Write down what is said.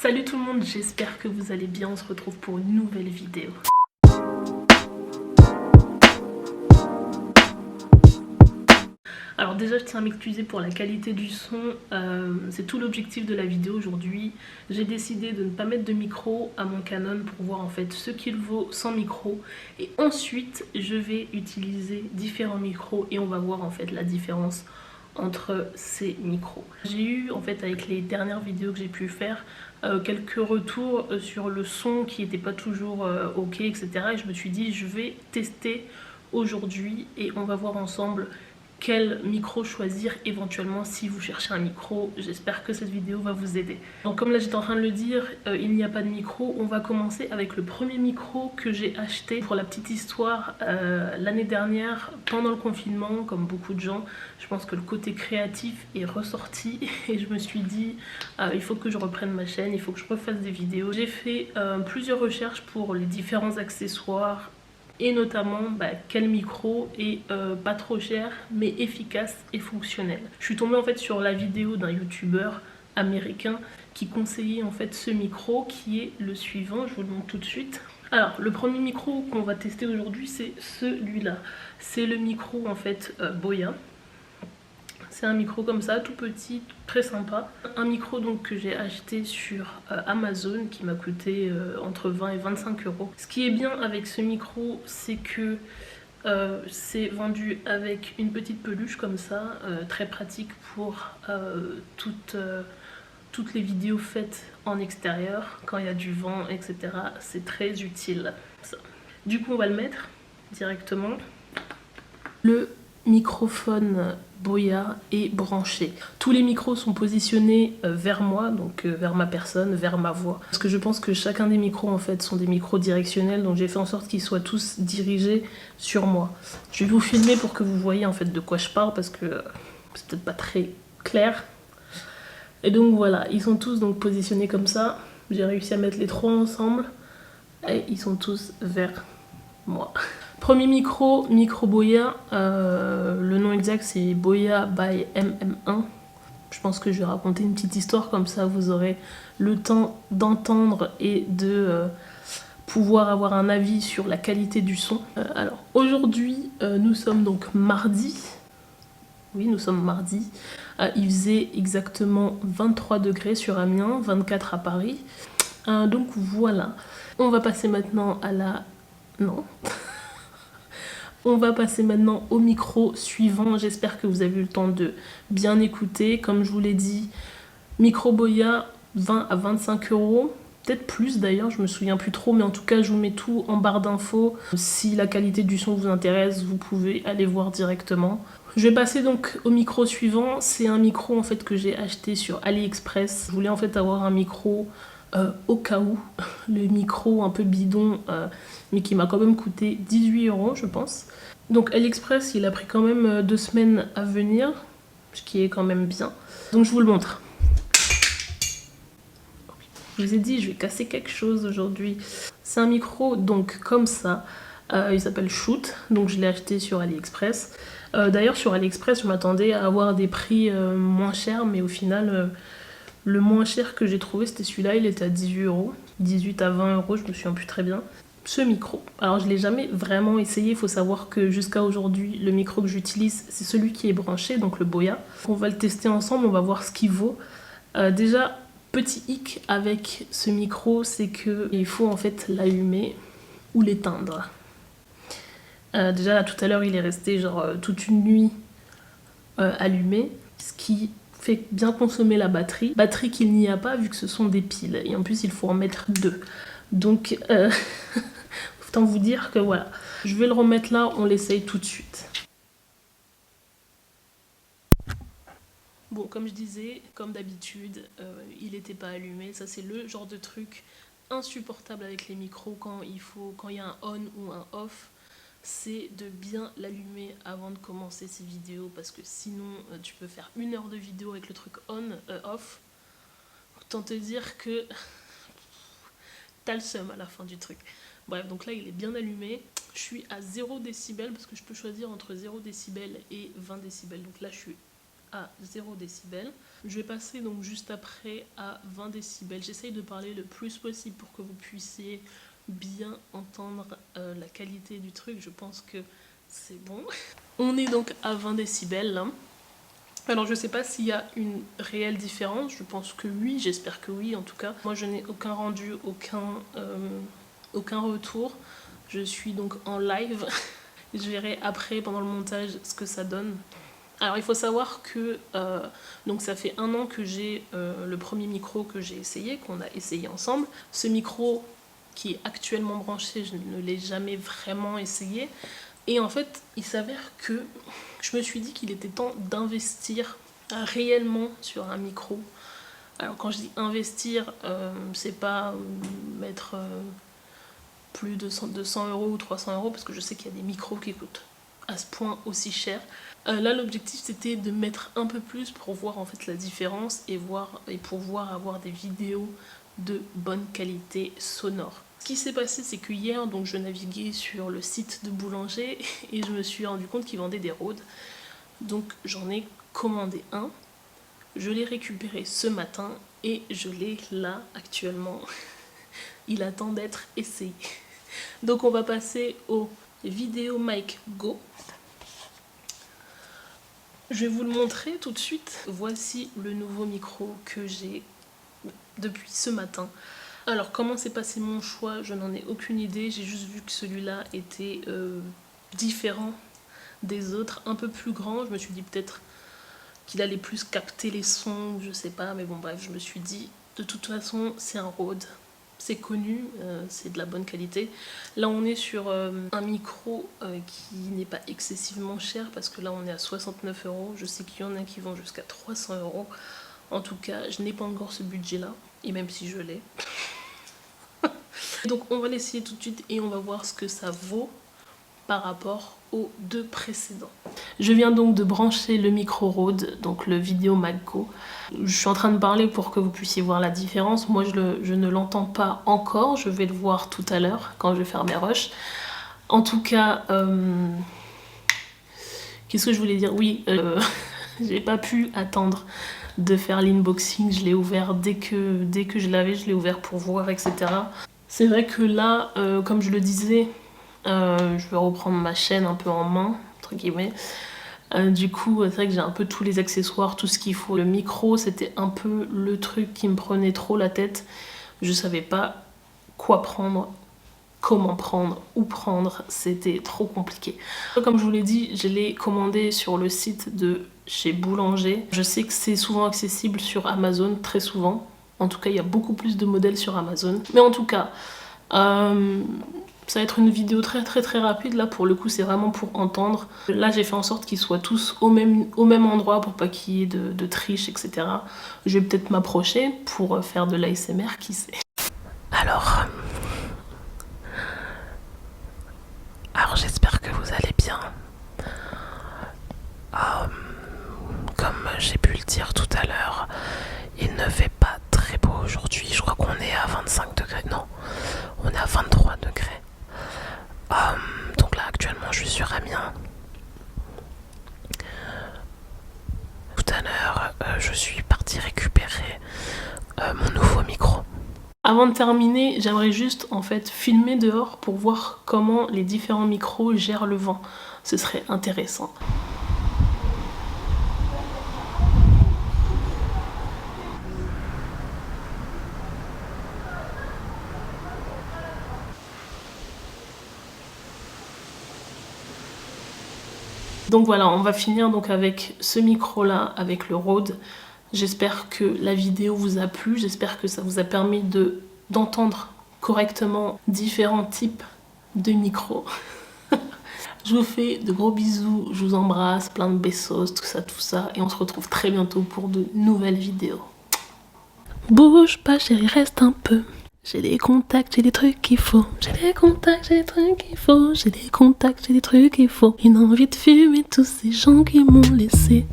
Salut tout le monde, j'espère que vous allez bien, on se retrouve pour une nouvelle vidéo. Alors déjà je tiens à m'excuser pour la qualité du son, c'est tout l'objectif de la vidéo aujourd'hui. J'ai décidé de ne pas mettre de micro à mon Canon pour voir en fait ce qu'il vaut sans micro. Et ensuite je vais utiliser différents micros et on va voir en fait la différence entre ces micros. J'ai eu en fait avec les dernières vidéos que j'ai pu faire quelques retours sur le son qui n'était pas toujours ok, etc. Et je me suis dit je vais tester aujourd'hui et on va voir ensemble quel micro choisir éventuellement si vous cherchez un micro. J'espère que cette vidéo va vous aider. Donc comme là j'étais en train de le dire, il n'y a pas de micro. On va commencer avec le premier micro que j'ai acheté. Pour la petite histoire, l'année dernière pendant le confinement, comme beaucoup de gens, je pense que le côté créatif est ressorti et je me suis dit il faut que je reprenne ma chaîne, il faut que je refasse des vidéos. J'ai fait plusieurs recherches pour les différents accessoires et notamment quel micro est pas trop cher mais efficace et fonctionnel. Je suis tombée en fait sur la vidéo d'un youtubeur américain qui conseillait en fait ce micro qui est le suivant, je vous le montre tout de suite. Alors le premier micro qu'on va tester aujourd'hui c'est celui-là, c'est le micro en fait Boya. C'est un micro comme ça, tout petit, très sympa. Un micro donc que j'ai acheté sur Amazon qui m'a coûté entre 20 et 25 euros. Ce qui est bien avec ce micro, c'est que c'est vendu avec une petite peluche comme ça, très pratique pour toutes les vidéos faites en extérieur, quand il y a du vent, etc. C'est très utile, ça. Du coup, on va le mettre directement. Le microphone Boya est branché. Tous les micros sont positionnés vers moi, donc vers ma personne, vers ma voix. Parce que je pense que chacun des micros en fait sont des micros directionnels, donc j'ai fait en sorte qu'ils soient tous dirigés sur moi. Je vais vous filmer pour que vous voyez en fait de quoi je parle parce que c'est peut-être pas très clair. Et donc voilà, ils sont tous donc positionnés comme ça. J'ai réussi à mettre les trois ensemble et ils sont tous vers moi. Premier micro, micro Boya, le nom exact c'est Boya by MM1. Je pense que je vais raconter une petite histoire comme ça vous aurez le temps d'entendre et de pouvoir avoir un avis sur la qualité du son. Alors aujourd'hui nous sommes donc mardi, oui nous sommes mardi, il faisait exactement 23 degrés sur Amiens, 24 à Paris, donc voilà. On va passer maintenant à la... non On va passer maintenant au micro suivant. J'espère que vous avez eu le temps de bien écouter. Comme je vous l'ai dit, micro Boya, 20 à 25 euros. Peut-être plus d'ailleurs, je me souviens plus trop. Mais en tout cas, je vous mets tout en barre d'infos. Si la qualité du son vous intéresse, vous pouvez aller voir directement. Je vais passer donc au micro suivant. C'est un micro en fait que j'ai acheté sur AliExpress. Je voulais en fait avoir un micro... au cas où, le micro un peu bidon mais qui m'a quand même coûté 18 euros je pense. Donc AliExpress il a pris quand même 2 semaines à venir, ce qui est quand même bien. Donc je vous le montre. Je vous ai dit je vais casser quelque chose aujourd'hui. C'est un micro donc comme ça, il s'appelle Shoot, donc je l'ai acheté sur AliExpress. D'ailleurs sur AliExpress je m'attendais à avoir des prix moins chers mais au final... le moins cher que j'ai trouvé c'était celui-là, il était à 18 euros, 18 à 20 euros, je me souviens plus très bien. Ce micro, alors je l'ai jamais vraiment essayé, il faut savoir que jusqu'à aujourd'hui le micro que j'utilise c'est celui qui est branché, donc le Boya. On va le tester ensemble, on va voir ce qu'il vaut. Déjà, petit hic avec ce micro, c'est qu'il faut en fait l'allumer ou l'éteindre. Déjà là tout à l'heure il est resté genre toute une nuit allumé, ce qui fait bien consommer la batterie qu'il n'y a pas vu que ce sont des piles et en plus il faut en mettre 2, donc autant vous dire que voilà, je vais le remettre là, on l'essaye tout de suite. Bon, comme je disais, comme d'habitude il n'était pas allumé. Ça c'est le genre de truc insupportable avec les micros quand il y a un on ou un off, c'est de bien l'allumer avant de commencer ces vidéos parce que sinon tu peux faire 1 heure de vidéo avec le truc on, off. Autant te dire que t'as le seum à la fin du truc. Bref, donc là il est bien allumé. Je suis à 0 décibel parce que je peux choisir entre 0 décibel et 20 décibels. Donc là je suis à 0 décibel. Je vais passer donc juste après à 20 décibels. J'essaye de parler le plus possible pour que vous puissiez bien entendre la qualité du truc. Je pense que c'est bon. On est donc à 20 décibels là. Alors je sais pas s'il y a une réelle différence, je pense que oui, j'espère que oui en tout cas. Moi je n'ai aucun rendu, aucun retour. Je suis donc en live. Je verrai après pendant le montage ce que ça donne. Alors il faut savoir que donc ça fait 1 an que j'ai le premier micro que j'ai essayé, qu'on a essayé ensemble. Ce micro qui est actuellement branché, je ne l'ai jamais vraiment essayé. Et en fait, il s'avère que je me suis dit qu'il était temps d'investir réellement sur un micro. Alors quand je dis investir, c'est pas mettre plus de 200 € ou 300 € parce que je sais qu'il y a des micros qui coûtent à ce point aussi cher. Là l'objectif c'était de mettre un peu plus pour voir en fait la différence et pouvoir avoir des vidéos de bonne qualité sonore. Ce qui s'est passé c'est que hier donc je naviguais sur le site de Boulanger et je me suis rendu compte qu'ils vendaient des Rhodes. Donc j'en ai commandé un, je l'ai récupéré ce matin et je l'ai là actuellement. Il attend d'être essayé. Donc on va passer au VideoMic Go. Je vais vous le montrer tout de suite. Voici le nouveau micro que j'ai depuis ce matin. Alors comment s'est passé mon choix, je n'en ai aucune idée. J'ai juste vu que celui-là était différent des autres, un peu plus grand. Je me suis dit peut-être qu'il allait plus capter les sons, je sais pas. Mais bon bref, je me suis dit de toute façon c'est un Rode. C'est connu, c'est de la bonne qualité. Là on est sur un micro qui n'est pas excessivement cher parce que là on est à 69 €. Je sais qu'il y en a qui vont jusqu'à 300 €. En tout cas, je n'ai pas encore ce budget là, et même si je l'ai. Donc on va l'essayer tout de suite et on va voir ce que ça vaut par rapport aux 2 précédents. Je viens donc de brancher le micro Rode, donc le VideoMic Go. Je suis en train de parler pour que vous puissiez voir la différence. Moi je ne l'entends pas encore, je vais le voir tout à l'heure quand je vais faire mes rushs. En tout cas, qu'est-ce que je voulais dire? Oui, j'ai pas pu attendre de faire l'inboxing, je l'ai ouvert dès que je l'avais, je l'ai ouvert pour voir, etc. C'est vrai que là, comme je le disais, je vais reprendre ma chaîne un peu en main, entre guillemets. Du coup, c'est vrai que j'ai un peu tous les accessoires, tout ce qu'il faut. Le micro, c'était un peu le truc qui me prenait trop la tête. Je savais pas quoi prendre, comment prendre, où prendre, c'était trop compliqué. Comme je vous l'ai dit, je l'ai commandé sur le site de chez Boulanger. Je sais que c'est souvent accessible sur Amazon, très souvent. En tout cas, il y a beaucoup plus de modèles sur Amazon. Mais en tout cas, ça va être une vidéo très rapide. Là, pour le coup, c'est vraiment pour entendre. Là, j'ai fait en sorte qu'ils soient tous au même endroit pour pas qu'il y ait de triche, etc. Je vais peut-être m'approcher pour faire de l'ASMR, qui sait. Alors j'espère que vous allez bien. Comme j'ai pu le dire tout à l'heure, il ne fait pas très beau aujourd'hui. Je crois qu'on est à 25 degrés. Non, on est à 23 degrés. Donc là, actuellement, je suis sur Amiens. Tout à l'heure, je suis partie récupérer mon nouveau micro. Avant de terminer, j'aimerais juste en fait filmer dehors pour voir comment les différents micros gèrent le vent. Ce serait intéressant. Donc voilà, on va finir donc avec ce micro là, avec le Rode. J'espère que la vidéo vous a plu, j'espère que ça vous a permis d'entendre correctement différents types de micros. Je vous fais de gros bisous, je vous embrasse, plein de besos, tout ça, et on se retrouve très bientôt pour de nouvelles vidéos. Bouge pas chérie, reste un peu. J'ai des contacts, j'ai des trucs qu'il faut. J'ai des contacts, j'ai des trucs qu'il faut. J'ai des contacts, j'ai des trucs qu'il faut. Une envie de fumer tous ces gens qui m'ont laissé.